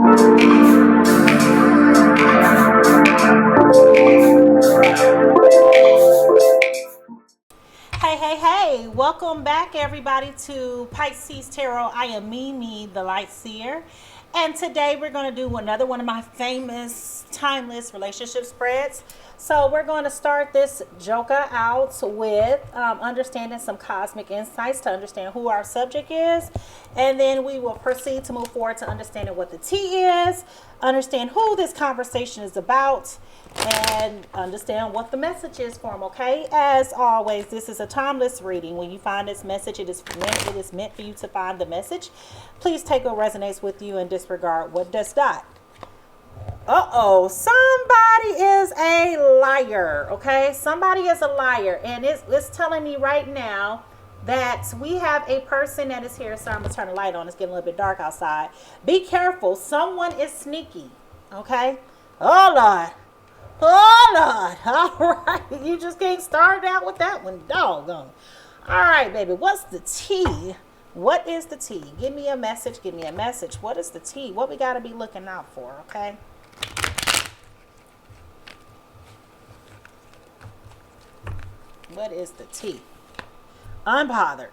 Hey, welcome back everybody to Pisces Tarot. I am MiMi the Lightseer, and today we're going to do another one of my famous timeless relationship spreads. So we're going to start this joker out with understanding some cosmic insights to understand who our subject is, and then we will proceed to move forward to understanding what the tea is, understand who this conversation is about, and understand what the message is for them. Okay, as always, this is a timeless reading. When you find this message, it is when it is meant for you to find the message. Please take what resonates with you and disregard what does not. Somebody is a liar. Okay, somebody is a liar, and it's telling me right now that we have a person that is here. Sorry, I'm gonna turn the light on. It's getting a little bit dark outside. Be careful. Someone is sneaky. Okay. Oh Lord. Oh Lord. All right. You just can't start out with that one. Doggone. All right, baby. What's the tea? What is the tea? Give me a message. Give me a message. What is the tea? What we got to be looking out for, okay? What is the tea? Unbothered.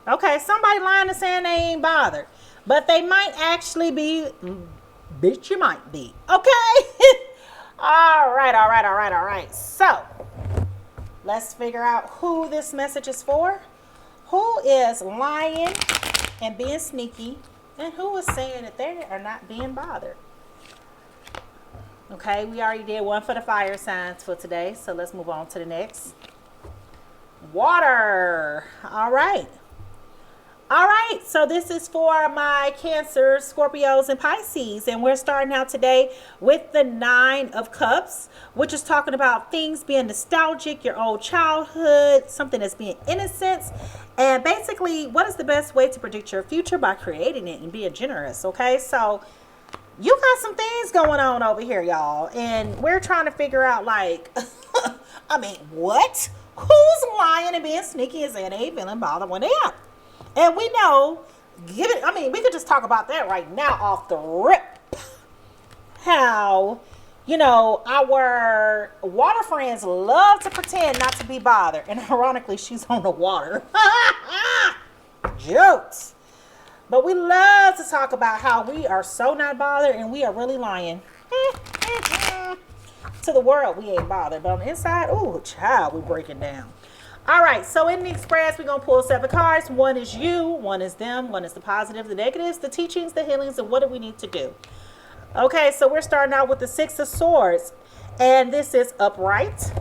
Okay, somebody lying and saying they ain't bothered, but they might actually be. Bitch, you might be. Okay. All right. So let's figure out who this message is for. Who is lying and being sneaky, and who is saying that they are not being bothered. Okay, we already did one for the fire signs for today, so let's move on to the next. Water. All right, so this is for my Cancers, Scorpios, and Pisces, and we're starting out today with the 9 of Cups, which is talking about things being nostalgic, your old childhood, something that's being innocent, and basically what is the best way to predict your future? By creating it and being generous. Okay, so you got some things going on over here, y'all, and we're trying to figure out, like, I mean, what? Who's lying and being sneaky and saying they ain't feeling bothered when they are? And we know, we could just talk about that right now off the rip. How, our water friends love to pretend not to be bothered. And ironically, she's on the water. Jokes. But we love to talk about how we are so not bothered and we are really lying. To the world, we ain't bothered. But on the inside, ooh, child, we're breaking down. All right, so in the express, we're going to pull 7 cards. One is you, one is them, one is the positive, the negatives, the teachings, the healings, and what do we need to do? Okay, so we're starting out with the 6 of Swords, and this is upright.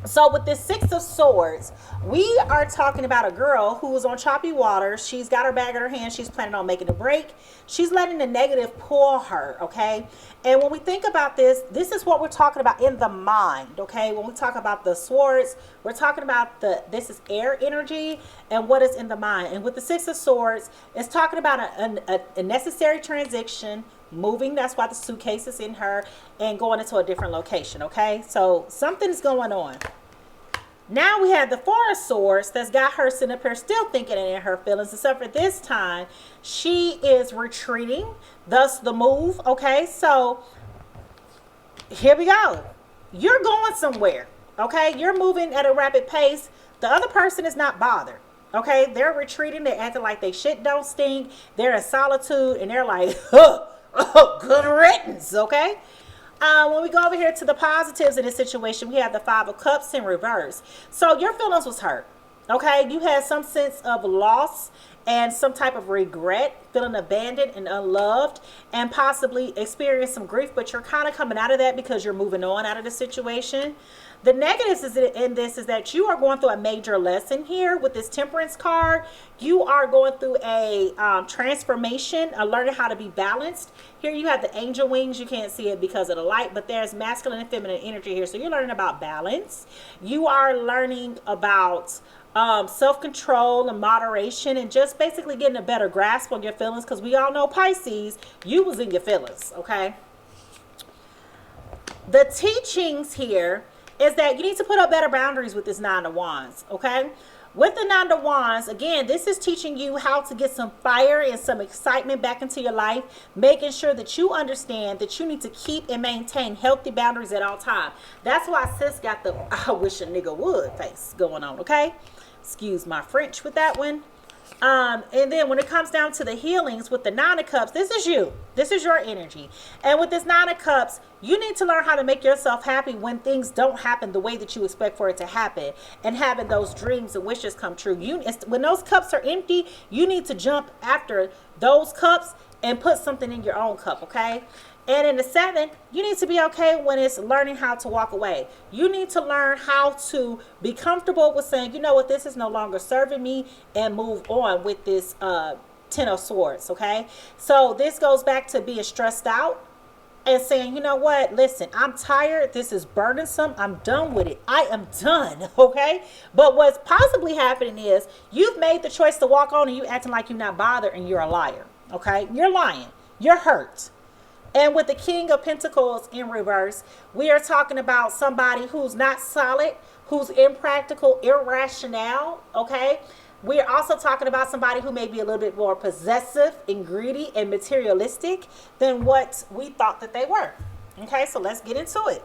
So with this 6 of Swords, we are talking about a girl who is on choppy waters. She's got her bag in her hand. She's planning on making a break. She's letting the negative pull her, okay? And when we think about this, this is what we're talking about in the mind, okay? When we talk about the swords, we're talking about this is air energy and what is in the mind. And with the 6 of Swords, it's talking about a necessary transition, moving. That's why the suitcase is in her, and going into a different location. Okay, so something's going on. Now we have the 4 of Swords that's got her sitting up here still thinking and in her feelings, except for this time she is retreating, thus the move. Okay, so here we go. You're going somewhere. Okay, you're moving at a rapid pace. The other person is not bothered. Okay, they're retreating. They're acting like they shit don't stink. They're in solitude and they're like, oh, good riddance. Okay. When we go over here to the positives in this situation, we have the 5 of Cups in reverse. So your feelings was hurt. Okay. You had some sense of loss and some type of regret, feeling abandoned and unloved, and possibly experience some grief, but you're kind of coming out of that because you're moving on out of the situation. The negatives in this is that you are going through a major lesson here with this Temperance card. You are going through a transformation, learning how to be balanced. Here you have the angel wings. You can't see it because of the light, but there's masculine and feminine energy here. So you're learning about balance. You are learning about self-control and moderation, and just basically getting a better grasp on your feelings, because we all know, Pisces, you was in your feelings. Okay. The teachings here is that you need to put up better boundaries with this 9 of Wands. Okay. with the Nine of Wands, again, this is teaching you how to get some fire and some excitement back into your life, making sure that you understand that you need to keep and maintain healthy boundaries at all times. That's why sis got the I wish a nigga would face going on, okay? Excuse my French with that one. And then when it comes down to the healings with the Nine of Cups, this is you. This is your energy. And with this Nine of Cups, you need to learn how to make yourself happy when things don't happen the way that you expect for it to happen, and having those dreams and wishes come true. When those cups are empty, you need to jump after those cups and put something in your own cup, okay? And in the 7, you need to be okay when it's learning how to walk away. You need to learn how to be comfortable with saying, you know what, this is no longer serving me, and move on with this 10 of Swords, okay? So this goes back to being stressed out and saying, you know what, listen, I'm tired. This is burdensome. I'm done with it. I am done, okay? But what's possibly happening is you've made the choice to walk on and you acting like you're not bothered, and you're a liar, okay? You're lying. You're hurt. And with the King of Pentacles in reverse, we are talking about somebody who's not solid, who's impractical, irrational, okay? We are also talking about somebody who may be a little bit more possessive and greedy and materialistic than what we thought that they were. Okay, so let's get into it.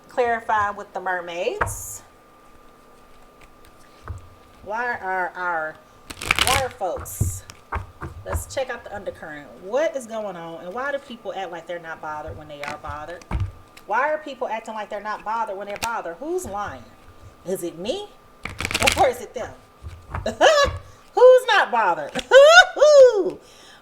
Clarify with the mermaids. Why are our water folks? Let's check out the undercurrent. What is going on, and why do people act like they're not bothered when they are bothered? Why are people acting like they're not bothered when they're bothered? Who's lying? Is it me? Or is it them? Who's not bothered?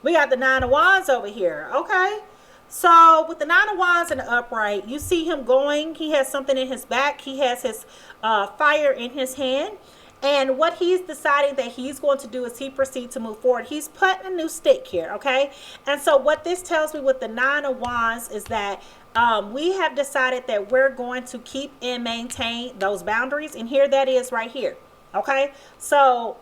We got the Nine of Wands over here. Okay. So with the Nine of Wands in the upright, you see him going. He has something in his back. He has his fire in his hand. And what he's deciding that he's going to do is he proceed to move forward. He's putting a new stick here, okay? And so what this tells me with the Nine of Wands is that we have decided that we're going to keep and maintain those boundaries. And here that is right here, okay? So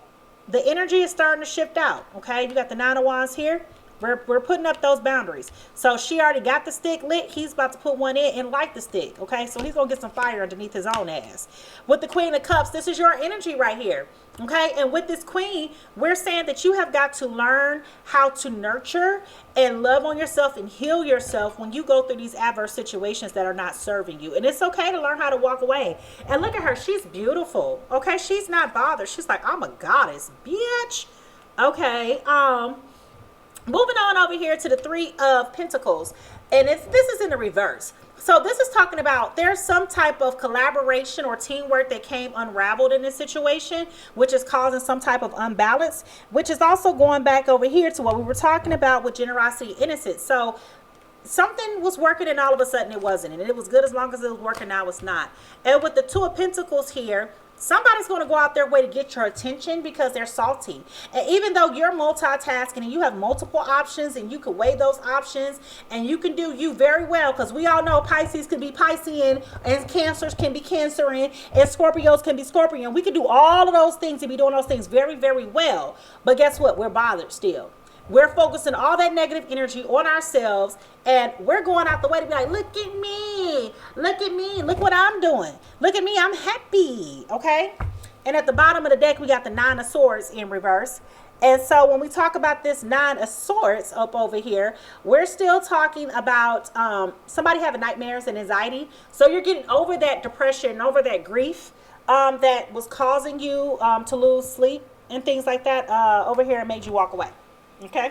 the energy is starting to shift out, okay? You got the Nine of Wands here. We're putting up those boundaries. So she already got the stick lit. He's about to put one in and light the stick. Okay, so he's going to get some fire underneath his own ass. With the Queen of Cups, this is your energy right here. Okay, and with this Queen, we're saying that you have got to learn how to nurture and love on yourself and heal yourself when you go through these adverse situations that are not serving you. And it's okay to learn how to walk away. And look at her. She's beautiful. Okay, she's not bothered. She's like, I'm a goddess, bitch. Okay, moving on over here to the Three of Pentacles, and this is in the reverse. So this is talking about there's some type of collaboration or teamwork that came unraveled in this situation, which is causing some type of unbalance, which is also going back over here to what we were talking about with generosity and innocence. So something was working and all of a sudden it wasn't, and it was good as long as it was working, now it's not. And with the Two of Pentacles here, somebody's going to go out their way to get your attention because they're salty. And even though you're multitasking and you have multiple options and you can weigh those options and you can do you very well, because we all know Pisces can be Piscean and Cancers can be Cancerian and Scorpios can be Scorpion. We can do all of those things and be doing those things very, very well. But guess what? We're bothered still. We're focusing all that negative energy on ourselves, and we're going out the way to be like, look at me, look what I'm doing. Look at me, I'm happy, okay? And at the bottom of the deck, we got the Nine of Swords in reverse. And so when we talk about this Nine of Swords up over here, we're still talking about somebody having nightmares and anxiety. So you're getting over that depression, over that grief that was causing you to lose sleep and things like that over here, and made you walk away. Okay.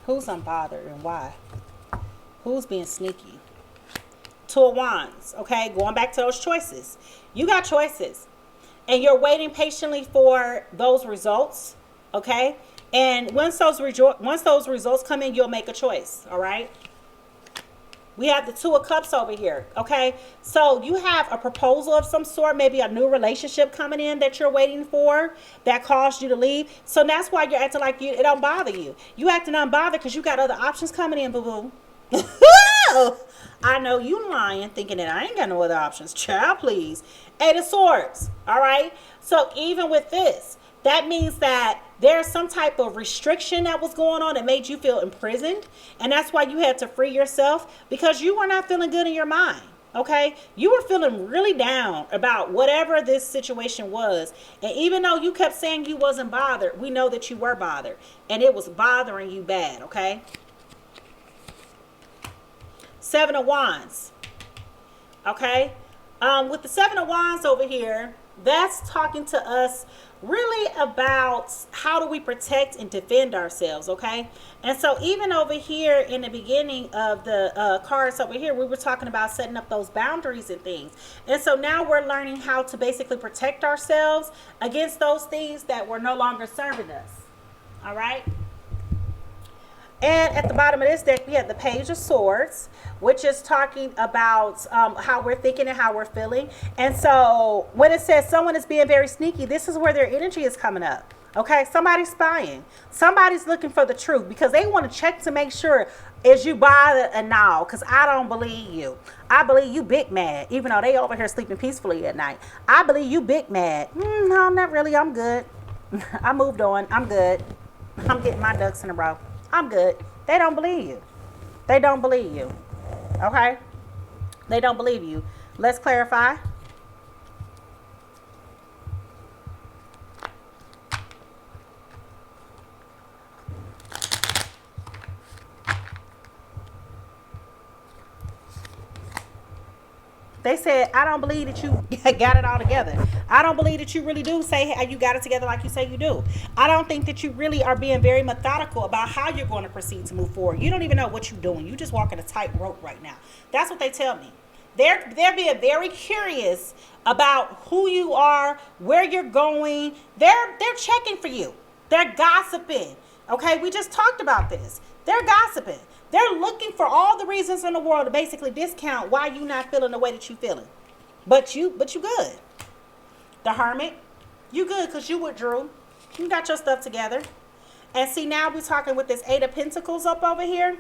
Who's unbothered and why? Who's being sneaky? Two of Wands. Okay, going back to those choices. You got choices, and you're waiting patiently for those results. Okay. And once those results come in, you'll make a choice, all right? We have the Two of Cups over here, okay? So you have a proposal of some sort, maybe a new relationship coming in that you're waiting for that caused you to leave. So that's why you're acting like it don't bother you. You acting unbothered because you got other options coming in, boo-boo. I know you lying, thinking that I ain't got no other options. Child, please. Eight of Swords. All right. So even with this, that means that there's some type of restriction that was going on that made you feel imprisoned. And that's why you had to free yourself, because you were not feeling good in your mind. Okay, you were feeling really down about whatever this situation was. And even though you kept saying you wasn't bothered, we know that you were bothered. And it was bothering you bad, okay? Seven of Wands. Okay? With the Seven of Wands over here, that's talking to us really about how do we protect and defend ourselves, okay? And so even over here in the beginning of the cards over here, we were talking about setting up those boundaries and things. And so now we're learning how to basically protect ourselves against those things that were no longer serving us, all right? And at the bottom of this deck, we have the Page of Swords, which is talking about how we're thinking and how we're feeling. And so when it says someone is being very sneaky, this is where their energy is coming up. Okay, somebody's spying. Somebody's looking for the truth because they want to check to make sure, is you bothered or no? Because I don't believe you. I believe you big mad, even though they over here sleeping peacefully at night. I believe you big mad. No, not really. I'm good. I moved on. I'm good. I'm getting my ducks in a row. I'm good. They don't believe you. They don't believe you. Okay? They don't believe you. Let's clarify. They said, I don't believe that you got it all together. I don't believe that you really do say how you got it together like you say you do. I don't think that you really are being very methodical about how you're going to proceed to move forward. You don't even know what you're doing. You just walking a tightrope right now. That's what they tell me. They're being very curious about who you are, where you're going. They're checking for you. They're gossiping. Okay, we just talked about this. They're gossiping. They're looking for all the reasons in the world to basically discount why you not feeling the way that you feeling. But you good. The Hermit, you good because you withdrew. You got your stuff together. And see, now we're talking with this Eight of Pentacles up over here.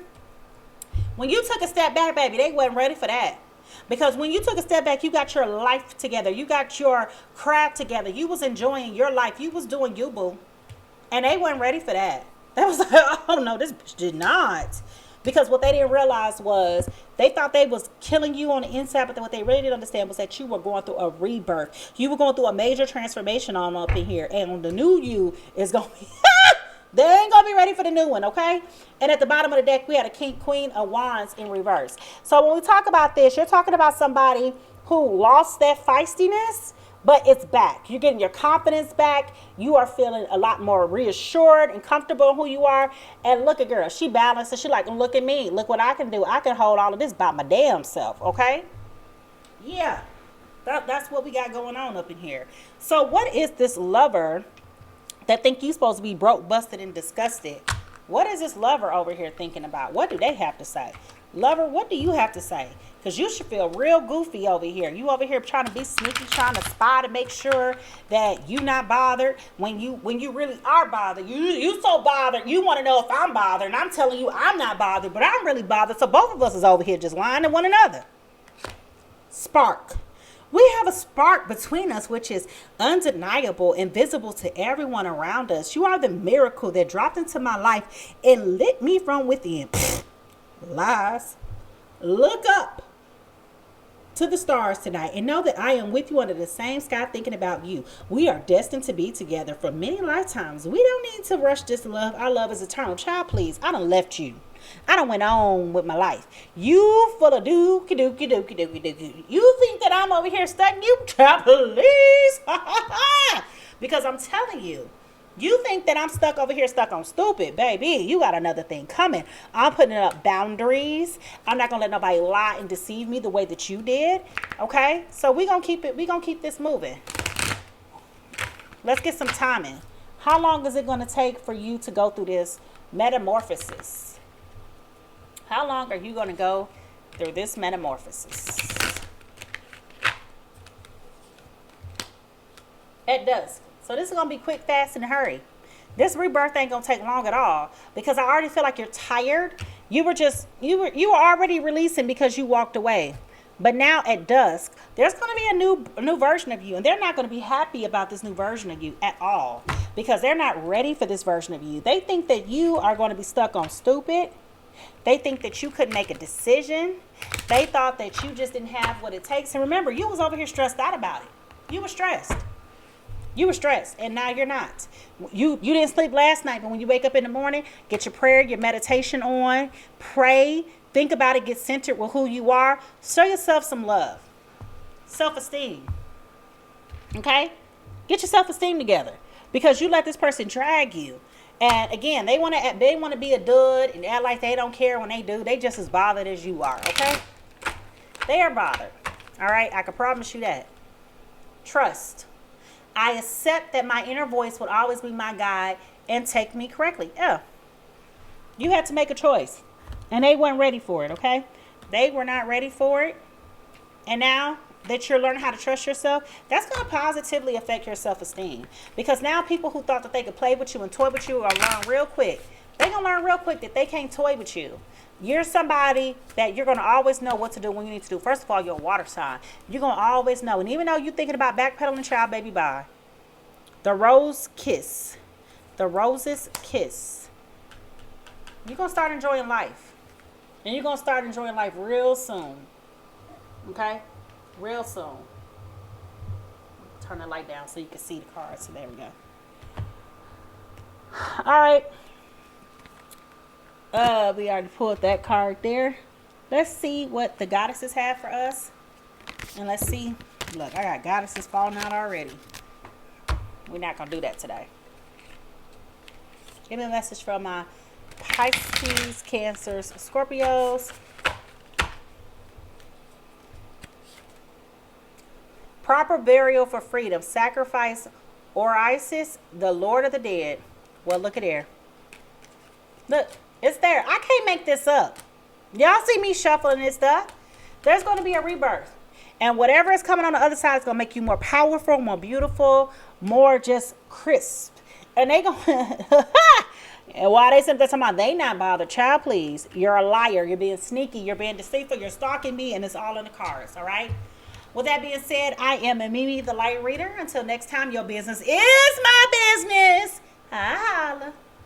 When you took a step back, baby, they wasn't ready for that. Because when you took a step back, you got your life together. You got your craft together. You was enjoying your life. You was doing you, boo. And they weren't ready for that. They was like, oh no, this bitch did not. Because what they didn't realize was they thought they was killing you on the inside, but then what they really didn't understand was that you were going through a rebirth. You were going through a major transformation on up in here. And the new you is going to be, they ain't going to be ready for the new one, okay? And at the bottom of the deck, we had a Queen of Wands in reverse. So when we talk about this, you're talking about somebody who lost that feistiness, but it's back. You're getting your confidence back. You are feeling a lot more reassured and comfortable in who you are. And look at girl, she balanced and she like, look at me. Look what I can do. I can hold all of this by my damn self, okay? Yeah, that's what we got going on up in here. So what is this lover that think you supposed to be broke, busted, and disgusted? What is this lover over here thinking about? What do they have to say? Lover, what do you have to say? Because you should feel real goofy over here. You over here trying to be sneaky, trying to spy to make sure that you not bothered when you really are bothered. You so bothered. You want to know if I'm bothered. And I'm telling you I'm not bothered, but I'm really bothered. So both of us is over here just lying to one another. Spark. We have a spark between us, which is undeniable and visible to everyone around us. You are the miracle that dropped into my life and lit me from within. Lies. Look up to the stars tonight and know that I am with you under the same sky thinking about you. We are destined to be together for many lifetimes. We don't need to rush this love. Our love is eternal. Child, please. I done left you. I done went on with my life. You full of dookie dookie dookie dookie dookie. You think that I'm over here studying you? Child, please. Because I'm telling you, you think that I'm stuck over here, stuck on stupid, baby. You got another thing coming. I'm putting up boundaries. I'm not going to let nobody lie and deceive me the way that you did. Okay? So we're going to keep it. We're going to keep this moving. Let's get some timing. How long is it going to take for you to go through this metamorphosis? How long are you going to go through this metamorphosis? At dusk. So this is going to be quick, fast, and hurry. This rebirth ain't going to take long at all because I already feel like you're tired You were already releasing because you walked away. But now at dusk, there's going to be a new version of you, and they're not going to be happy about this new version of you at all because they're not ready for this version of you. They think that you are going to be stuck on stupid. They think that you couldn't make a decision. They thought that you just didn't have what it takes. And remember, you was over here stressed out about it. You were stressed. You were stressed, and now you're not. You didn't sleep last night, but when you wake up in the morning, get your prayer, your meditation on, pray, think about it, get centered with who you are. Show yourself some love, self-esteem. Okay? Get your self-esteem together because you let this person drag you. And again, they want to be a dud and act like they don't care when they do. They just as bothered as you are, okay? They are bothered. All right? I can promise you that. Trust. I accept that my inner voice will always be my guide and take me correctly. Yeah. You had to make a choice. And they weren't ready for it, okay? They were not ready for it. And now that you're learning how to trust yourself, that's going to positively affect your self-esteem. Because now people who thought that they could play with you and toy with you are going to learn real quick. They're going to learn real quick that they can't toy with you. You're somebody that you're going to always know what to do when you need to do. First of all, you're a water sign. You're going to always know. And even though you're thinking about backpedaling, child, baby, bye. The rose kiss. The roses kiss. You're going to start enjoying life. And you're going to start enjoying life real soon. Okay? Real soon. Turn the light down so you can see the cards. So there we go. All right. We already pulled that card there. Let's see what the goddesses have for us. And let's see. Look, I got goddesses falling out already. We're not going to do that today. Give me a message from my Pisces, Cancers, Scorpios. Proper burial for freedom. Sacrifice or Isis, the Lord of the Dead. Well, look at there. Look, it's there. I can't make this up. Y'all see me shuffling this stuff. There's going to be a rebirth. And whatever is coming on the other side is going to make you more powerful, more beautiful, more just crisp. And they going to... And why they said that talking about they not bothered, child, please. You're a liar. You're being sneaky. You're being deceitful. You're stalking me, and it's all in the cards, all right? With that being said, I am a MiMi the Light Reader. Until next time, your business is my business. Holla.